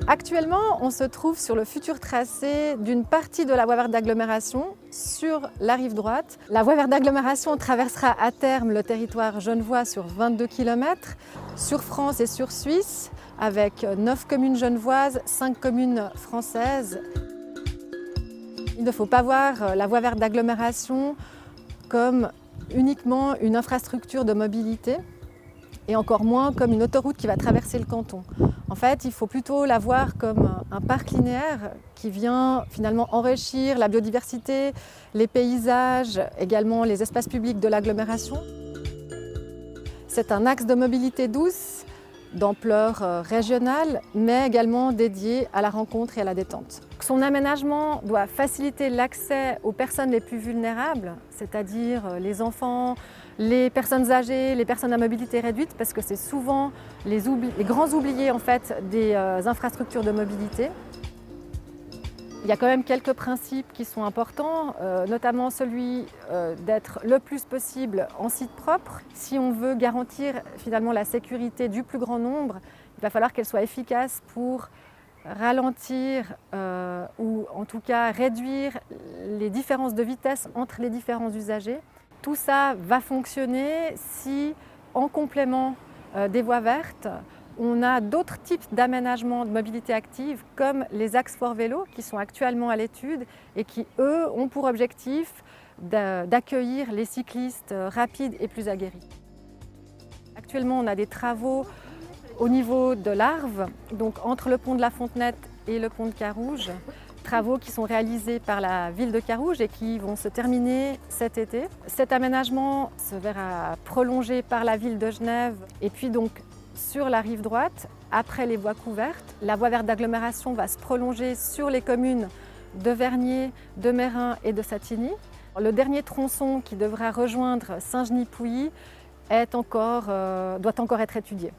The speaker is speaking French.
Actuellement, on se trouve sur le futur tracé d'une partie de la voie verte d'agglomération sur la rive droite. La voie verte d'agglomération traversera à terme le territoire genevois sur 22 km, sur France et sur Suisse, avec 9 communes genevoises, 5 communes françaises. Il ne faut pas voir la voie verte d'agglomération comme uniquement une infrastructure de mobilité et encore moins comme une autoroute qui va traverser le canton. En fait, il faut plutôt la voir comme un parc linéaire qui vient finalement enrichir la biodiversité, les paysages, également les espaces publics de l'agglomération. C'est un axe de mobilité douce, d'ampleur régionale, mais également dédié à la rencontre et à la détente. Son aménagement doit faciliter l'accès aux personnes les plus vulnérables, c'est-à-dire les enfants, les personnes âgées, les personnes à mobilité réduite, parce que c'est souvent les grands oubliés en fait, des infrastructures de mobilité. Il y a quand même quelques principes qui sont importants, notamment celui d'être le plus possible en site propre. Si on veut garantir finalement la sécurité du plus grand nombre, il va falloir qu'elle soit efficace pour ralentir ou en tout cas réduire les différences de vitesse entre les différents usagers. Tout ça va fonctionner si, en complément des voies vertes, on a d'autres types d'aménagements de mobilité active comme les axes Fort Vélo qui sont actuellement à l'étude et qui, eux, ont pour objectif d'accueillir les cyclistes rapides et plus aguerris. Actuellement, on a des travaux au niveau de l'Arve, donc entre le pont de la Fontenette et le pont de Carouge, travaux qui sont réalisés par la ville de Carouge et qui vont se terminer cet été. Cet aménagement se verra prolongé par la ville de Genève et puis donc sur la rive droite, après les voies couvertes. La voie verte d'agglomération va se prolonger sur les communes de Vernier, de Meyrin et de Satigny. Le dernier tronçon qui devra rejoindre Saint-Genis-Pouilly doit encore être étudié.